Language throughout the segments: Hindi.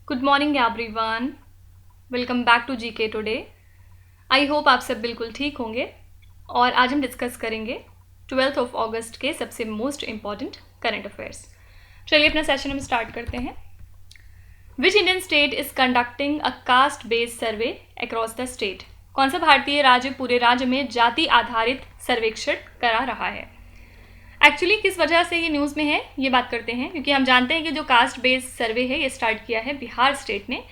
Good morning everyone, welcome back to GK today. I hope आप सब बिल्कुल ठीक होंगे और आज हम डिस्कस करेंगे 12th ऑफ अगस्त के सबसे मोस्ट इम्पॉर्टेंट करंट अफेयर्स। चलिए अपना सेशन हम स्टार्ट करते हैं। Which Indian state is conducting a caste based survey across the state? कौन सा भारतीय राज्य पूरे राज्य में जाति आधारित सर्वेक्षण करा रहा है? एक्चुअली किस वजह से ये न्यूज़ में है ये बात करते हैं, क्योंकि हम जानते हैं कि जो कास्ट बेस्ड सर्वे है ये स्टार्ट किया है बिहार स्टेट ने,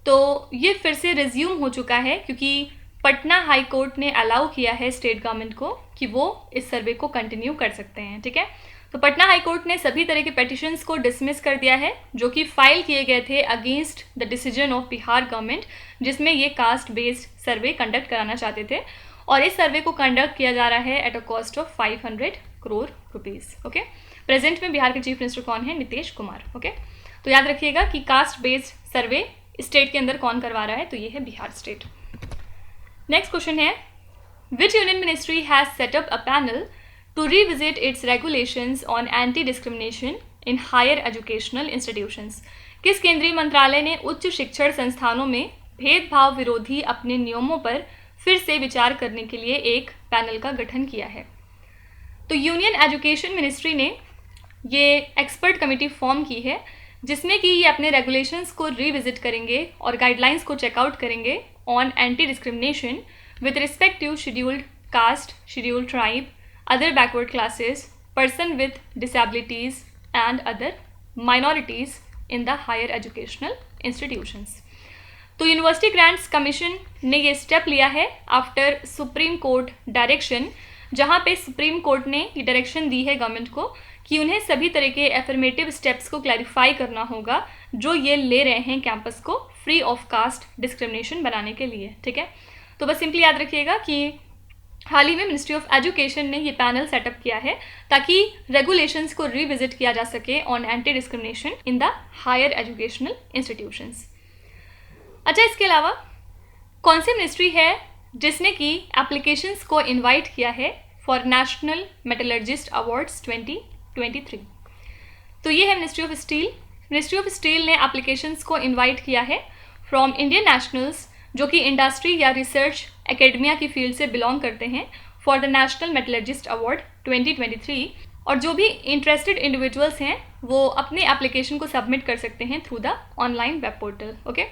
तो ये फिर से रिज्यूम हो चुका है क्योंकि पटना हाई कोर्ट ने अलाउ किया है स्टेट गवर्नमेंट को कि वो इस सर्वे को कंटिन्यू कर सकते हैं। ठीक है, तो पटना हाई कोर्ट ने सभी तरह के पेटिशंस को डिसमिस कर दिया है जो कि फाइल किए गए थे against the decision of Bihar government, जिसमें ये कास्ट बेस्ड सर्वे कंडक्ट कराना चाहते थे। और इस सर्वे को कंडक्ट किया जा रहा है at a cost of 500 crore rupees. Okay, present में बिहार के चीफ मिनिस्टर कौन है? नीतीश कुमार। ओके, तो याद रखिएगा कि कास्ट बेस्ड सर्वे स्टेट के अंदर कौन करवा रहा है, तो ये है बिहार स्टेट। नेक्स्ट क्वेश्चन है, which union ministry has set up a panel to revisit its regulations on anti discrimination in higher educational institutions? किस केंद्रीय मंत्रालय ने उच्च शिक्षण संस्थानों में भेदभाव विरोधी अपने नियमों पर फिर से विचार करने के लिए एक पैनल का गठन किया है? तो यूनियन एजुकेशन मिनिस्ट्री ने ये एक्सपर्ट कमेटी फॉर्म की है जिसमें कि ये अपने रेगुलेशंस को रिविजिट करेंगे और गाइडलाइंस को चेकआउट करेंगे on anti discrimination with respect to scheduled caste, scheduled tribe, other backward classes, person with disabilities and other minorities in the higher educational institutions. तो यूनिवर्सिटी ग्रांट्स कमीशन ने ये स्टेप लिया है आफ्टर सुप्रीम कोर्ट डायरेक्शन, जहाँ पे सुप्रीम कोर्ट ने ये डायरेक्शन दी है गवर्नमेंट को कि उन्हें सभी तरह के एफर्मेटिव स्टेप्स को क्लैरिफाई करना होगा जो ये ले रहे हैं कैंपस को फ्री ऑफ कास्ट डिस्क्रिमिनेशन बनाने के लिए। ठीक है, तो बस सिंपली याद रखिएगा कि हाल ही में मिनिस्ट्री ऑफ एजुकेशन ने ये पैनल सेटअप किया है ताकि रेगुलेशंस को रिविजिट किया जा सके on anti discrimination in the higher educational institutions. अच्छा, इसके अलावा कौन सी मिनिस्ट्री है जिसने कि एप्लीकेशंस को इनवाइट किया है फॉर नेशनल मेटलर्जिस्ट अवार्ड्स 2023? तो ये है ministry of steel. Ministry of steel ने एप्लीकेशंस को इनवाइट किया है फ्रॉम इंडियन नेशनल्स जो कि इंडस्ट्री या रिसर्च एकेडमिया की फील्ड से बिलोंग करते हैं for the national metallurgist award 2023, और जो भी इंटरेस्टेड इंडिविजुअल्स हैं वो अपने एप्लीकेशन को सबमिट कर सकते हैं through the online web portal. Okay,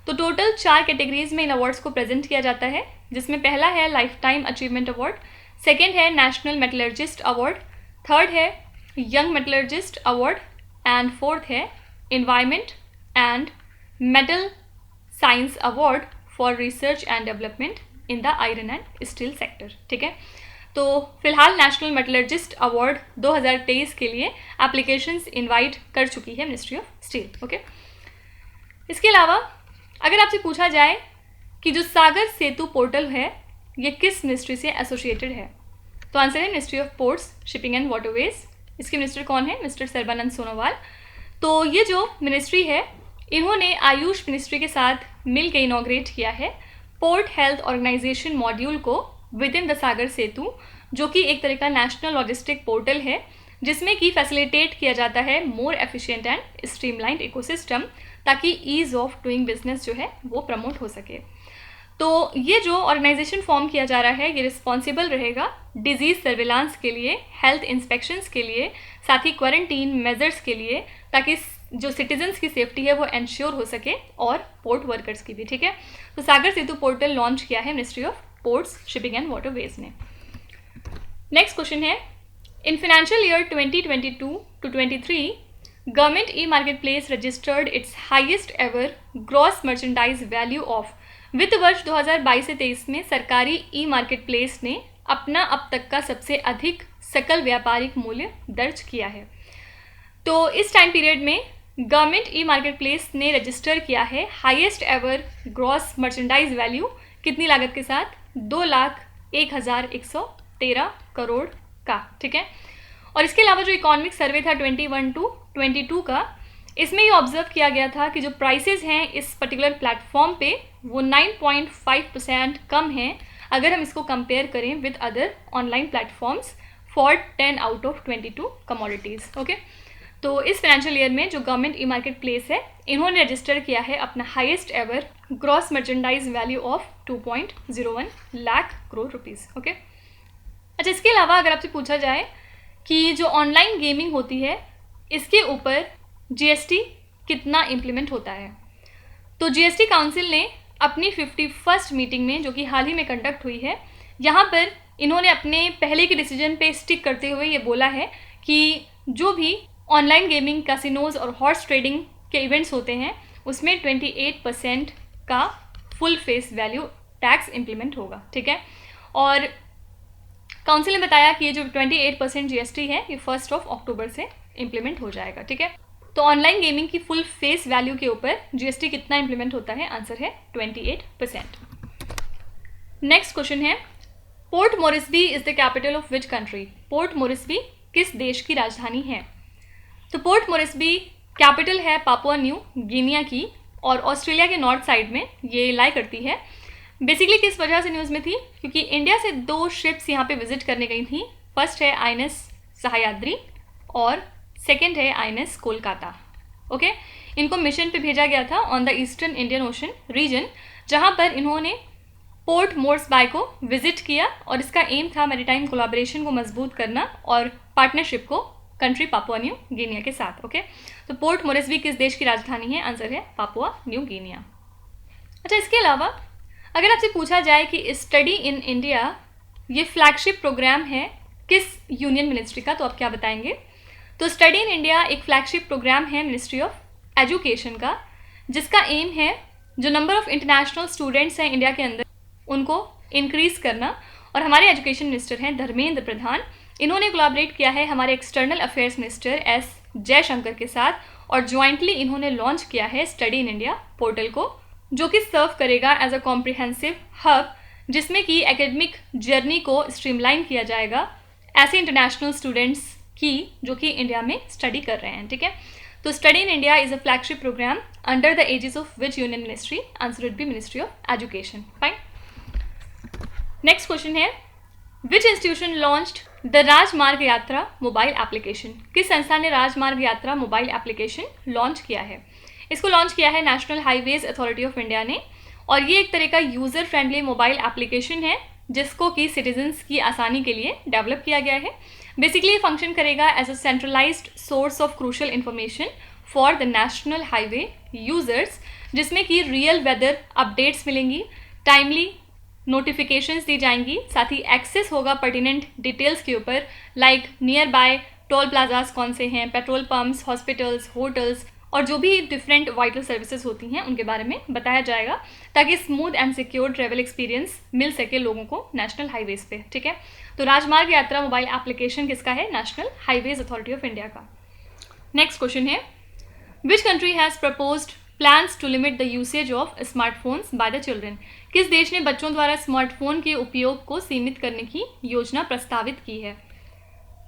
तो टोटल 4 कैटेगरीज में इन अवार्ड्स को प्रेजेंट किया जाता है, जिसमें पहला है lifetime achievement award, second है नेशनल मेटलर्जिस्ट अवार्ड, थर्ड है young metallurgist award and fourth है environment and metal science award for research and development in the iron and steel sector. ठीक है, तो फिलहाल नेशनल मेटलर्जिस्ट अवार्ड 2023 के लिए एप्लीकेशंस इनवाइट कर चुकी है मिनिस्ट्री ऑफ स्टील। ओके, इसके अलावा अगर आपसे पूछा जाए कि जो सागर सेतु पोर्टल है ये किस मिनिस्ट्री से एसोसिएटेड है, तो आंसर है ministry of ports, shipping and waterways. इसके मिनिस्टर कौन है? मिस्टर सर्बानंद सोनोवाल। तो ये जो मिनिस्ट्री है इन्होंने आयुष मिनिस्ट्री के साथ मिल के इनॉग्रेट किया है पोर्ट हेल्थ ऑर्गेनाइजेशन मॉड्यूल को विद इन द सागर सेतु, जो कि एक तरह का नेशनल लॉजिस्टिक पोर्टल है जिसमें कि फैसिलिटेट किया जाता है more efficient and streamlined ecosystem ताकि ईज ऑफ डूइंग बिजनेस जो है वो प्रमोट हो सके। तो ये जो ऑर्गेनाइजेशन फॉर्म किया जा रहा है ये रिस्पॉन्सिबल रहेगा डिजीज़ सर्विलांस के लिए, हेल्थ इंस्पेक्शंस के लिए, साथ ही क्वारंटीन मेजर्स के लिए, ताकि जो सिटीजन्स की सेफ्टी है वो इंश्योर हो सके और पोर्ट वर्कर्स की भी। ठीक है, तो सागर सेतु पोर्टल लॉन्च किया है ministry of ports, shipping and waterways ने। नेक्स्ट क्वेश्चन है, in financial year 2022 to 23 government e market place registered its highest ever gross merchandise value of. वित्त वर्ष 2022 से 23 में सरकारी ई मार्केट प्लेस ने अपना अब तक का सबसे अधिक सकल व्यापारिक मूल्य दर्ज किया है। तो इस टाइम पीरियड में गवर्नमेंट ई मार्केट प्लेस ने रजिस्टर किया है highest ever gross merchandise value कितनी लागत के साथ? 2,01,113 करोड़ का। ठीक है, और इसके अलावा जो इकोनॉमिक सर्वे था 21 to 22 का, इसमें ये ऑब्जर्व किया गया था कि जो प्राइसेस हैं इस पर्टिकुलर प्लेटफॉर्म पे वो 9.5% कम हैं अगर हम इसको कंपेयर करें with other online platforms for 10 out of 22 commodities. Okay, तो इस फाइनेंशियल ईयर में जो गवर्नमेंट ई मार्केट प्लेस है, इन्होंने रजिस्टर किया है अपना highest ever gross merchandise value of 2.01 lakh crore rupees. Okay, अच्छा, इसके अलावा अगर आपसे पूछा जाए कि जो ऑनलाइन गेमिंग होती है इसके ऊपर जीएसटी कितना इम्प्लीमेंट होता है, तो जीएसटी काउंसिल ने अपनी 51st मीटिंग में, जो कि हाल ही में कंडक्ट हुई है, यहाँ पर इन्होंने अपने पहले के डिसीजन पे स्टिक करते हुए ये बोला है कि जो भी ऑनलाइन गेमिंग, कैसिनोज और हॉर्स ट्रेडिंग के इवेंट्स होते हैं उसमें 28% का full face value tax implement होगा। ठीक है, और काउंसिल ने बताया कि ये जो 28% जीएसटी है ये 1 अक्टूबर से इम्प्लीमेंट हो जाएगा। ठीक है, तो ऑनलाइन गेमिंग की फुल फेस वैल्यू के ऊपर जीएसटी कितना इम्प्लीमेंट होता है? आंसर है 28%। नेक्स्ट क्वेश्चन है, Port Moresby is the capital of which country? Port Moresby किस देश की राजधानी है? तो पोर्ट मोरिस्बी कैपिटल है पापुआ न्यू गिनिया की, और ऑस्ट्रेलिया के नॉर्थ साइड में ये लाई करती है। बेसिकली किस वजह से न्यूज़ में थी? क्योंकि इंडिया से 2 शिप्स यहाँ पे विजिट करने गई थी। फर्स्ट है आईएनएस सह्याद्री और सेकेंड है आईएनएस कोलकाता। ओके, इनको मिशन पे भेजा गया था on the eastern Indian Ocean region, जहाँ पर इन्होंने पोर्ट मोर्सबाई को विजिट किया और इसका एम था मैरीटाइम कोलैबोरेशन को मजबूत करना और पार्टनरशिप को कंट्री पापुआ न्यू गिनिया के साथ। ओके, तो पोर्ट मोरिस्बी किस देश की राजधानी है? आंसर है पापुआ न्यू गिनिया। अच्छा, इसके अलावा अगर आपसे पूछा जाए कि स्टडी इन इंडिया ये फ्लैगशिप प्रोग्राम है किस यूनियन मिनिस्ट्री का, तो आप क्या बताएंगे? तो स्टडी इन इंडिया एक फ्लैगशिप प्रोग्राम है मिनिस्ट्री ऑफ एजुकेशन का, जिसका एम है जो नंबर ऑफ इंटरनेशनल स्टूडेंट्स हैं इंडिया के अंदर उनको इंक्रीज़ करना। और हमारे एजुकेशन मिनिस्टर हैं धर्मेंद्र प्रधान, इन्होंने कोलैबोरेट किया है हमारे external affairs minister S Jaishankar के साथ, और ज्वाइंटली इन्होंने लॉन्च किया है स्टडी इन इंडिया पोर्टल को, जो कि सर्व करेगा एज अ कॉम्प्रिहेंसिव हब, जिसमें कि एकेडमिक जर्नी को स्ट्रीमलाइन किया जाएगा ऐसे इंटरनेशनल स्टूडेंट्स की जो कि इंडिया में स्टडी कर रहे हैं। ठीक है, तो study in India is a flagship programme under the aegis of which union ministry? Answer would be ministry of education. Fine. Next question है, विच इंस्टीट्यूशन लॉन्च्ड द राजमार्ग यात्रा मोबाइल एप्लीकेशन? किस संस्था ने राजमार्ग यात्रा मोबाइल एप्लीकेशन लॉन्च किया है? इसको लॉन्च किया है national highways authority of India ने, और ये एक तरह का यूज़र फ्रेंडली मोबाइल एप्लीकेशन है जिसको कि सिटीजन्स की आसानी के लिए डेवलप किया गया है। बेसिकली ये फंक्शन करेगा as a centralised source of crucial information for the national highway users, जिसमें कि रियल वेदर अपडेट्स मिलेंगी, टाइमली नोटिफिकेशंस दी जाएंगी, साथ ही एक्सेस होगा पर्टिनेंट डिटेल्स के ऊपर, like nearby toll plazas कौन से हैं, पेट्रोल पम्प्स, हॉस्पिटल्स, होटल्स और जो भी डिफरेंट वाइटल सर्विसेज होती हैं उनके बारे में बताया जाएगा, ताकि smooth and secure travel experience मिल सके लोगों को नेशनल हाईवेज पे। ठीक है, तो राजमार्ग यात्रा मोबाइल एप्लीकेशन किसका है? National highways authority of India का। नेक्स्ट क्वेश्चन है, which country has proposed plans to limit the usage of smartphones by the children? किस देश ने बच्चों द्वारा स्मार्टफोन के उपयोग को सीमित करने की योजना प्रस्तावित की है?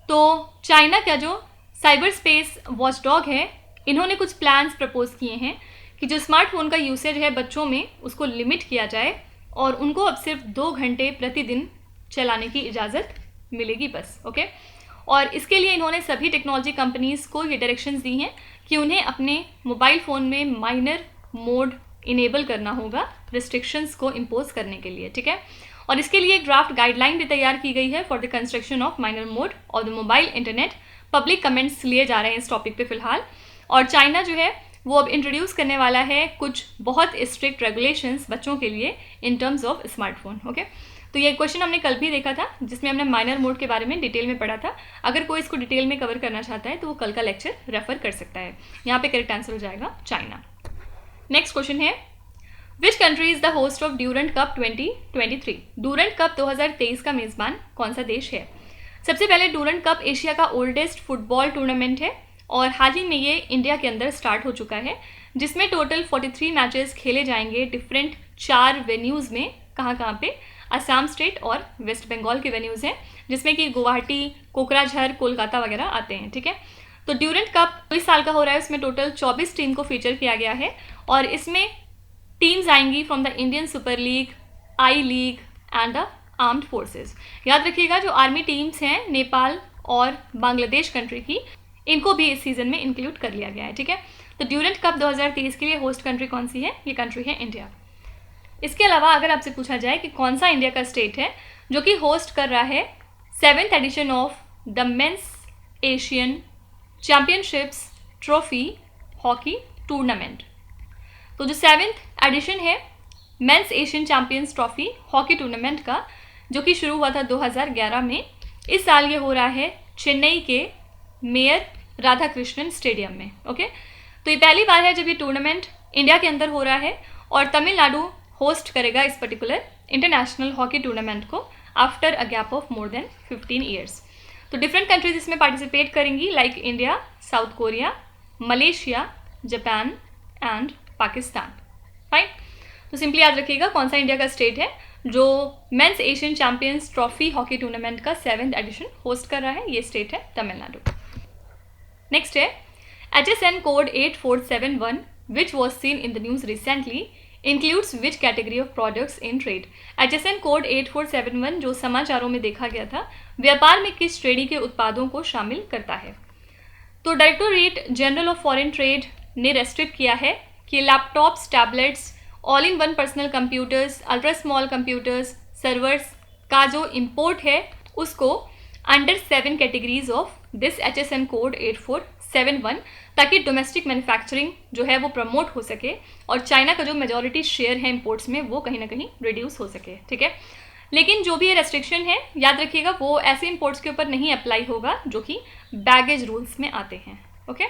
तो चाइना का जो साइबर स्पेस वॉचडॉग है, इन्होंने कुछ प्लान्स प्रपोज किए हैं कि जो स्मार्टफोन का यूसेज है बच्चों में उसको लिमिट किया जाए और उनको अब सिर्फ 2 घंटे प्रतिदिन चलाने की इजाज़त मिलेगी बस। ओके, और इसके लिए इन्होंने सभी टेक्नोलॉजी कंपनीज़ को ये डायरेक्शंस दी हैं कि उन्हें अपने मोबाइल फ़ोन में माइनर मोड इनेबल करना होगा रिस्ट्रिक्शंस को इम्पोज करने के लिए। ठीक है, और इसके लिए एक ड्राफ्ट गाइडलाइन भी तैयार की गई है for the construction of minor mode और the mobile internet. Public comments लिए जा रहे हैं इस टॉपिक पे फिलहाल, और चाइना जो है वो अब इंट्रोड्यूस करने वाला है कुछ बहुत स्ट्रिक्ट रेगुलेशंस बच्चों के लिए in terms of smartphone. Okay, तो ये क्वेश्चन हमने कल भी देखा था जिसमें हमने माइनर मोड के बारे में डिटेल में पढ़ा था। अगर कोई इसको डिटेल में कवर करना चाहता है तो वो कल का लेक्चर रेफर कर सकता है। यहाँ पे करेक्ट आंसर हो जाएगा चाइना। नेक्स्ट क्वेश्चन है, which country is the host of Durand Cup 2023? Durand Cup 2023 का मेज़बान कौन सा देश है? सबसे पहले ड्यूरेंट कप एशिया का ओल्डेस्ट फुटबॉल टूर्नामेंट है और हाल ही में ये इंडिया के अंदर स्टार्ट हो चुका है, जिसमें टोटल 43 मैचेस खेले जाएंगे डिफरेंट 4 वेन्यूज़ में। कहाँ पे? असम स्टेट और वेस्ट बंगाल के वेन्यूज़ हैं, जिसमें कि गुवाहाटी, कोकराझार, कोलकाता वगैरह आते हैं। ठीक है, तो ड्यूरेंट कप इस साल का हो रहा है, उसमें टोटल 24 टीम को फीचर किया गया है और इसमें टीम्स आएंगी from the Indian super league, I league and the armed forces. याद रखिएगा जो आर्मी टीम्स हैं नेपाल और बांग्लादेश कंट्री की, इनको भी इस सीज़न में इंक्लूड कर लिया गया है, ठीक है। तो ड्यूरेंट कप 2023 के लिए होस्ट कंट्री कौन सी है? ये कंट्री है इंडिया। इसके अलावा अगर आपसे पूछा जाए कि कौन सा इंडिया का स्टेट है जो कि होस्ट कर रहा है 7th edition of the men's Asian championships trophy hockey tournament, तो जो 7th एडिशन है men's Asian champions trophy hockey tournament का, जो कि शुरू हुआ था 2011 में, इस साल ये हो रहा है चेन्नई के मेयर राधाकृष्णन स्टेडियम में। ओके, तो ये पहली बार है जब ये टूर्नामेंट इंडिया के अंदर हो रहा है और तमिलनाडु होस्ट करेगा इस पर्टिकुलर इंटरनेशनल हॉकी टूर्नामेंट को after a gap of more than 15 years. तो डिफरेंट कंट्रीज इसमें पार्टिसिपेट करेंगी like India, South Korea, Malaysia, Japan and Pakistan. Fine, तो सिंपली याद रखिएगा कौन सा इंडिया का स्टेट है जो men's Asian champions trophy hockey tournament का 7th एडिशन होस्ट कर रहा है। ये स्टेट है तमिलनाडु। नेक्स्ट है HSN code 8471 which was seen in the news recently includes which category of products in trade. HSN code 8471 जो समाचारों में देखा गया था, व्यापार में किस श्रेणी के उत्पादों को शामिल करता है? तो directorate general of foreign trade ने रेस्ट्रिक्ट किया है कि laptops, tablets, all in one personal computers, ultra small computers, servers का जो इम्पोर्ट है उसको under 7 categories of this HSN code 8471, ताकि डोमेस्टिक मैन्युफैक्चरिंग जो है वो प्रमोट हो सके और चाइना का जो मेजॉरिटी शेयर है इंपोर्ट्स में वो कहीं ना कहीं रिड्यूस हो सके, ठीक है। लेकिन जो भी ये रेस्ट्रिक्शन है याद रखिएगा वो ऐसे इंपोर्ट्स के ऊपर नहीं अप्लाई होगा जो कि बैगेज रूल्स में आते हैं। ओके,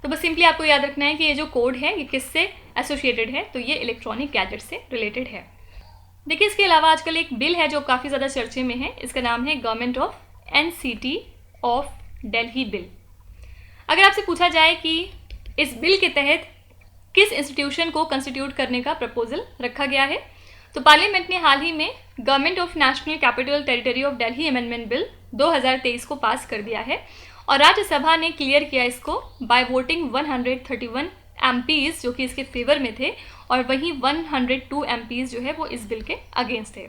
तो बस सिंपली आपको याद रखना है कि ये जो कोड है ये किससे एसोसिएटेड है, तो ये इलेक्ट्रॉनिक गैजेट से रिलेटेड है। देखिए, इसके अलावा आजकल एक बिल है जो काफ़ी ज़्यादा चर्चे में है, इसका नाम है government of NCT of Delhi bill. अगर आपसे पूछा जाए कि इस बिल के तहत किस इंस्टीट्यूशन को कंस्टिट्यूट करने का प्रपोजल रखा गया है, तो पार्लियामेंट ने हाल ही में government of national capital territory of Delhi amendment bill 2023 को पास कर दिया है और राज्यसभा ने क्लियर किया इसको बाय वोटिंग 131 MPs जो कि इसके फेवर में थे और वहीं 102 MPs जो है वो इस बिल के अगेंस्ट थे।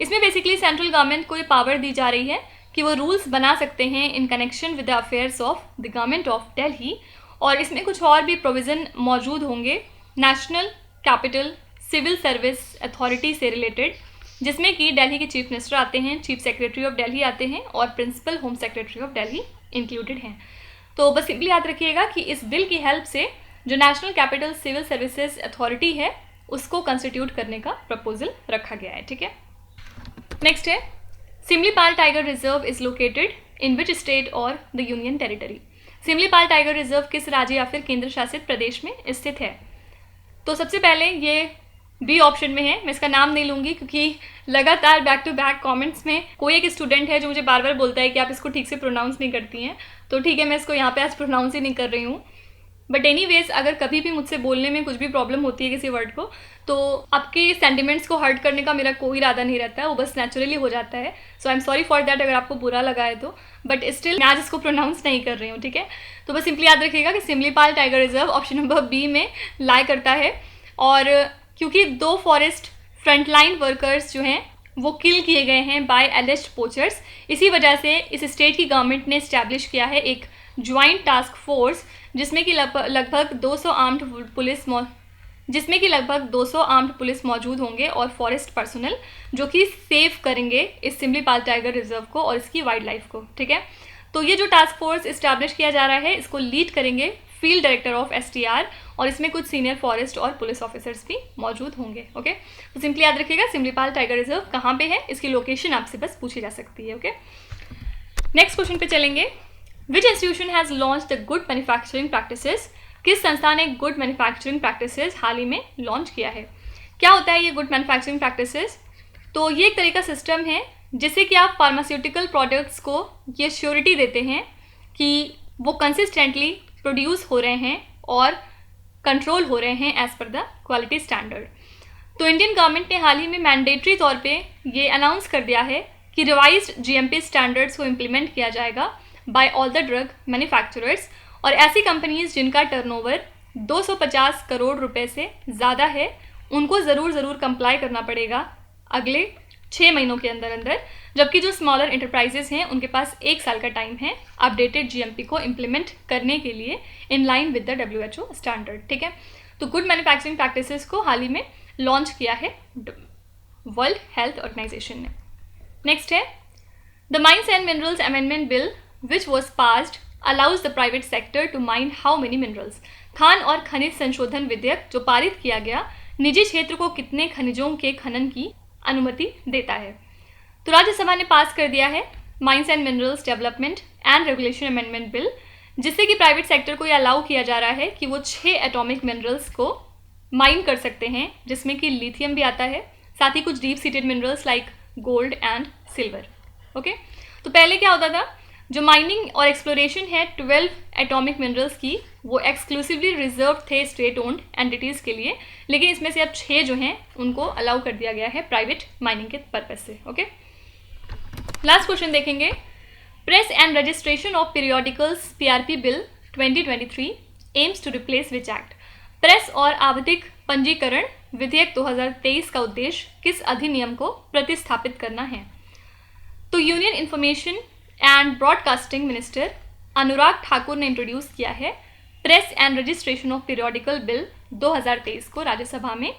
इसमें बेसिकली सेंट्रल गवर्नमेंट को ये पावर दी जा रही है कि वो रूल्स बना सकते हैं in connection with the affairs of the government of Delhi, और इसमें कुछ और भी प्रोविज़न मौजूद होंगे national capital civil service authority से रिलेटेड, जिसमें कि दिल्ली के चीफ मिनिस्टर आते हैं, चीफ सेक्रेटरी ऑफ दिल्ली आते हैं और principal home secretary of Delhi included हैं। तो बस सिंपली याद रखिएगा कि इस बिल की हेल्प से जो national capital civil services authority है उसको कंस्टिट्यूट करने का प्रपोजल रखा गया है, ठीक है। नेक्स्ट है Similipal tiger reserve is located in which state और the union territory. Similipal tiger reserve किस राज्य या फिर केंद्र शासित प्रदेश में स्थित है? तो सबसे पहले ये बी ऑप्शन में है। मैं इसका नाम नहीं लूँगी क्योंकि लगातार बैक टू बैक कमेंट्स में कोई एक स्टूडेंट है जो मुझे बार बार बोलता है कि आप इसको ठीक से प्रोनाउंस नहीं करती हैं, तो ठीक है मैं इसको यहाँ पे आज प्रोनाउंस ही नहीं कर रही हूँ। बट एनीवेज अगर कभी भी मुझसे बोलने में कुछ भी प्रॉब्लम होती है किसी वर्ड को, तो आपके सेंटिमेंट्स को हर्ट करने का मेरा कोई इरादा नहीं रहता है, वो बस नेचुरली हो जाता है। So I am sorry for that अगर आपको बुरा लगा है तो, बट स्टिल मैं आज इसको प्रोनाउंस नहीं कर रही हूँ, ठीक है। तो बस सिंपली याद रखिएगा कि Similipal tiger reserve option number B में लाई करता है। और क्योंकि 2 फॉरेस्ट फ्रंटलाइन वर्कर्स जो हैं वो किल किए गए हैं बाय एलिस्ड पोचर्स, इसी वजह से इस स्टेट की गवर्नमेंट ने इस्टेब्लिश किया है एक ज्वाइंट टास्क फोर्स जिसमें कि लगभग 200 आर्म्ड पुलिस मौजूद होंगे और फॉरेस्ट पर्सनल जो कि सेव करेंगे इस सिमलीपाल टाइगर रिजर्व को और इसकी वाइल्ड लाइफ को, ठीक है। तो ये जो टास्क फोर्स इस्टेब्लिश किया जा रहा है इसको लीड करेंगे फील्ड डायरेक्टर ऑफ STR और इसमें कुछ सीनियर फॉरेस्ट और पुलिस ऑफिसर्स भी मौजूद होंगे। ओके, तो सिंपली याद रखिएगा सिमलीपाल टाइगर रिजर्व कहाँ पे है, इसकी लोकेशन आपसे बस पूछी जा सकती है। ओके, नेक्स्ट क्वेश्चन पे चलेंगे। विच institution has launch the good manufacturing practices? किस संस्था ने गुड मैन्युफैक्चरिंग प्रैक्टिसेस हाल ही में लॉन्च किया है? क्या होता है ये गुड मैन्युफैक्चरिंग प्रैक्टिसेस? तो ये एक तरह का सिस्टम है जिससे कि आप फार्मास्यूटिकल प्रोडक्ट्स को ये श्योरिटी देते हैं कि वो कंसिस्टेंटली प्रोड्यूस हो रहे हैं और कंट्रोल हो रहे हैं as per the quality standard. तो इंडियन गवर्नमेंट ने हाल ही में मैंडेटरी तौर पे ये अनाउंस कर दिया है कि रिवाइज्ड GMP स्टैंडर्ड्स को इम्प्लीमेंट किया जाएगा by all the drug manufacturers, और ऐसी कंपनीज जिनका टर्नओवर 250 करोड़ रुपए से ज़्यादा है उनको ज़रूर कंप्लाई करना पड़ेगा अगले 6 महीनों के अंदर अंदर, जबकि जो स्मॉलर इंटरप्राइजेस हैं उनके पास 1 साल का टाइम है अपडेटेड जीएमपी को इम्प्लीमेंट करने के लिए in line with the WHO standard. ठीक है, तो गुड मैन्युफैक्चरिंग प्रैक्टिसेस को हाल ही में लॉन्च किया है वर्ल्ड हेल्थ ऑर्गेनाइजेशन ने। नेक्स्ट है the mines and minerals amendment bill which was passed allows the private sector to mine how many minerals. खान और खनिज संशोधन विधेयक जो पारित किया गया निजी क्षेत्र को कितने खनिजों के खनन की अनुमति देता है। तो राज्यसभा ने पास कर दिया है mines and minerals development and regulation amendment bill, जिससे कि प्राइवेट सेक्टर को ये अलाउ किया जा रहा है कि वो 6 एटॉमिक मिनरल्स को माइन कर सकते हैं, जिसमें कि लिथियम भी आता है, साथ ही कुछ deep seated minerals like gold and silver. Okay, तो पहले क्या होता था, जो माइनिंग और एक्सप्लोरेशन है 12 एटॉमिक मिनरल्स की, वो एक्सक्लूसिवली रिजर्व थे स्टेट ओन्ड एंटिटीज़ के लिए, लेकिन इसमें से अब 6 जो हैं उनको अलाउ कर दिया गया है प्राइवेट माइनिंग के पर्पज से। ओके, लास्ट क्वेश्चन देखेंगे। Press and registration of periodicals PRP bill 2023 aims to replace which act. Press और आवधिक पंजीकरण विधेयक 2023 का उद्देश्य किस अधिनियम को प्रतिस्थापित करना है। तो union information and broadcasting minister Anurag Thakur ने इंट्रोड्यूस किया है press and registration of periodical bill 2023 को राज्यसभा में,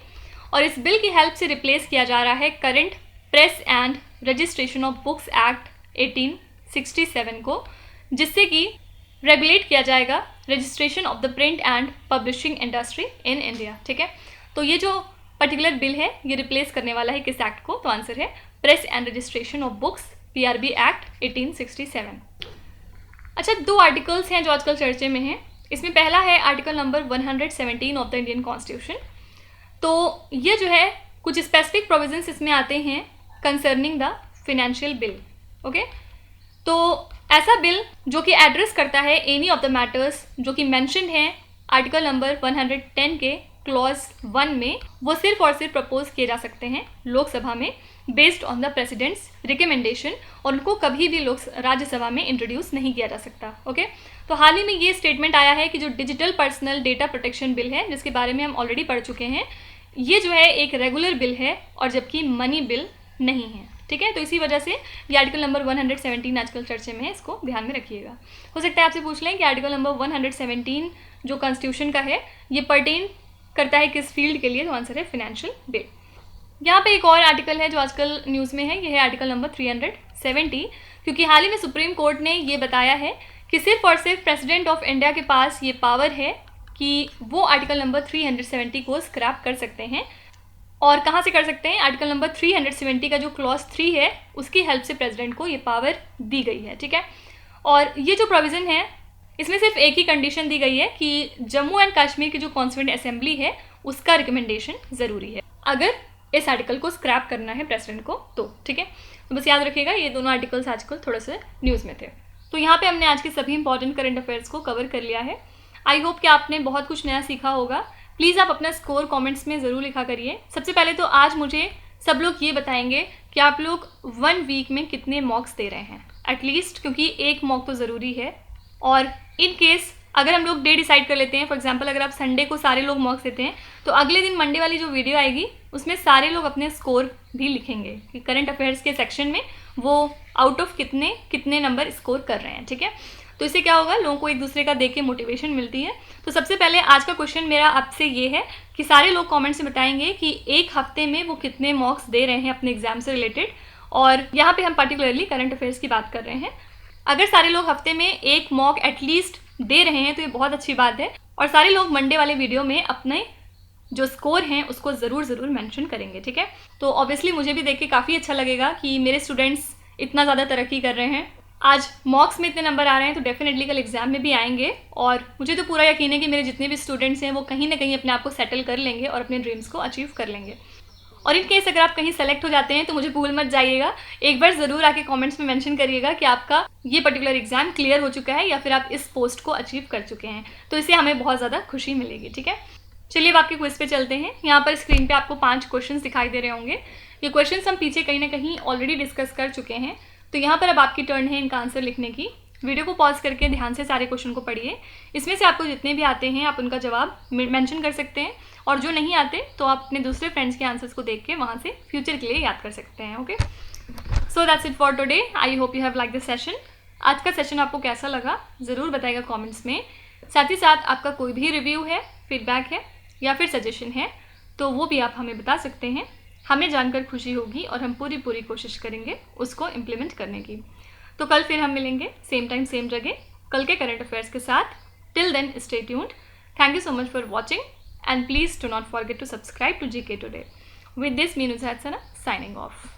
और इस बिल की हेल्प से रिप्लेस किया जा रहा है current press and registration of books act 1867 को, जिससे कि रेगुलेट किया जाएगा registration of the print and publishing industry in India. ठीक है, तो ये जो पर्टिकुलर बिल है ये रिप्लेस करने वाला है किस एक्ट को, तो आंसर है press and registration of books PRB act 1867। अच्छा, 2 आर्टिकल्स हैं जो आजकल चर्चे में हैं। इसमें पहला है article number 117 of the Indian constitution. तो ये जो है कुछ स्पेसिफिक प्रोविजंस इसमें आते हैं concerning the financial bill. Okay, तो ऐसा बिल जो कि एड्रेस करता है एनी ऑफ द मैटर्स जो कि मेंशन है आर्टिकल नंबर 110 के क्लॉज 1 में, वो सिर्फ और सिर्फ प्रपोज किए जा सकते हैं लोकसभा में based on the president's recommendation, और उनको कभी भी राज्यसभा में इंट्रोड्यूस नहीं किया जा सकता। ओके, तो हाल ही में ये स्टेटमेंट आया है कि जो digital personal data protection bill है, जिसके बारे में हम ऑलरेडी पढ़ चुके हैं, ये जो है एक रेगुलर बिल है और जबकि मनी बिल नहीं है। ठीक है, तो इसी वजह से ये आर्टिकल नंबर 117 आजकल चर्चे में है, इसको ध्यान में रखिएगा। हो सकता है आपसे पूछ लें कि आर्टिकल नंबर 117 जो कॉन्स्टिट्यूशन का है ये पर्टेन करता है किस फील्ड के लिए, तो आंसर है फिनेंशियल बिल। यहाँ पे एक और आर्टिकल है जो आजकल न्यूज़ में है, ये है आर्टिकल नंबर 370, क्योंकि हाल ही में सुप्रीम कोर्ट ने ये बताया है कि सिर्फ और सिर्फ प्रेसिडेंट ऑफ इंडिया के पास ये पावर है कि वो आर्टिकल नंबर 370 को स्क्रैप कर सकते हैं। और कहाँ से कर सकते हैं, आर्टिकल नंबर 370 का जो क्लॉज 3 है उसकी हेल्प से प्रेसिडेंट को ये पावर दी गई है। ठीक है, और ये जो प्रोविज़न है इसमें सिर्फ एक ही कंडीशन दी गई है कि जम्मू एंड कश्मीर की जो कॉन्स्टिट्यूएंट असेंबली है उसका रिकमेंडेशन ज़रूरी है अगर इस आर्टिकल को स्क्रैप करना है प्रेसिडेंट को तो। ठीक है, तो बस याद रखिएगा ये दोनों आर्टिकल्स आजकल थोड़े से न्यूज़ में थे। तो यहाँ पे हमने आज के सभी इंपॉर्टेंट करंट अफेयर्स को कवर कर लिया है। आई होप कि आपने बहुत कुछ नया सीखा होगा। प्लीज़ आप अपना स्कोर कमेंट्स में ज़रूर लिखा करिए। सबसे पहले तो आज मुझे सब लोग ये बताएंगे कि आप लोग 1 वीक में कितने मॉक्स दे रहे हैं एटलीस्ट, क्योंकि एक मॉक तो ज़रूरी है। और इन केस अगर हम लोग डे डिसाइड कर लेते हैं, फॉर एग्जांपल अगर आप संडे को सारे लोग मॉक्स देते हैं तो अगले दिन मंडे वाली जो वीडियो आएगी उसमें सारे लोग अपने स्कोर भी लिखेंगे कि करंट अफेयर्स के सेक्शन में वो आउट ऑफ कितने नंबर स्कोर कर रहे हैं। ठीक है, तो इससे क्या होगा, लोगों को एक दूसरे का देख के मोटिवेशन मिलती है। तो सबसे पहले आज का क्वेश्चन मेरा आपसे ये है कि सारे लोग कमेंट्स में बताएंगे कि एक हफ्ते में वो कितने मॉक्स दे रहे हैं अपने एग्जाम से रिलेटेड, और यहाँ पे हम पर्टिकुलरली करंट अफेयर्स की बात कर रहे हैं। अगर सारे लोग हफ्ते में एक मॉक एटलीस्ट दे रहे हैं तो ये बहुत अच्छी बात है, और सारे लोग मंडे वाले वीडियो में अपने जो स्कोर हैं उसको ज़रूर मेंशन करेंगे। ठीक है, तो ऑब्वियसली मुझे भी देख के काफ़ी अच्छा लगेगा कि मेरे स्टूडेंट्स इतना ज़्यादा तरक्की कर रहे हैं। आज मॉक्स में इतने नंबर आ रहे हैं तो डेफिनेटली कल एग्जाम में भी आएंगे, और मुझे तो पूरा यकीन है कि मेरे जितने भी स्टूडेंट्स हैं वो कहीं ना कहीं अपने आप को सेटल कर लेंगे और अपने ड्रीम्स को अचीव कर लेंगे। और इन केस अगर आप कहीं सेलेक्ट हो जाते हैं तो मुझे भूल मत जाइएगा, एक बार ज़रूर आके कमेंट्स में मेंशन करिएगा कि आपका ये पर्टिकुलर एग्जाम क्लियर हो चुका है या फिर आप इस पोस्ट को अचीव कर चुके हैं, तो इससे हमें बहुत ज़्यादा खुशी मिलेगी। ठीक है, चलिए अब आपके क्विज पे चलते हैं। यहाँ पर स्क्रीन पे आपको 5 क्वेश्चंस दिखाई दे रहे होंगे। ये क्वेश्चंस हम पीछे कहीं ना कहीं ऑलरेडी डिस्कस कर चुके हैं, तो यहाँ पर अब आपकी टर्न है इनका आंसर लिखने की। वीडियो को पॉज करके ध्यान से सारे क्वेश्चन को पढ़िए। इसमें से आपको जितने भी आते हैं आप उनका जवाब मेंशन कर सकते हैं, और जो नहीं आते तो आप अपने दूसरे फ्रेंड्स के आंसर्स को देख के वहाँ से फ्यूचर के लिए याद कर सकते हैं। Okay, so that's it for today. I hope you have like this session. आज का सेशन आपको कैसा लगा ज़रूर बताइएगा कमेंट्स में। साथ ही साथ आपका कोई भी रिव्यू है, फीडबैक है या फिर सजेशन है तो वो भी आप हमें बता सकते हैं। हमें जानकर खुशी होगी और हम पूरी कोशिश करेंगे उसको इम्प्लीमेंट करने की। तो कल फिर हम मिलेंगे सेम टाइम सेम जगह कल के करंट अफेयर्स के साथ। Till then stay tuned. Thank you so much for watching and please do not forget to subscribe to GK Today. With this, Meenu Hatsana signing off.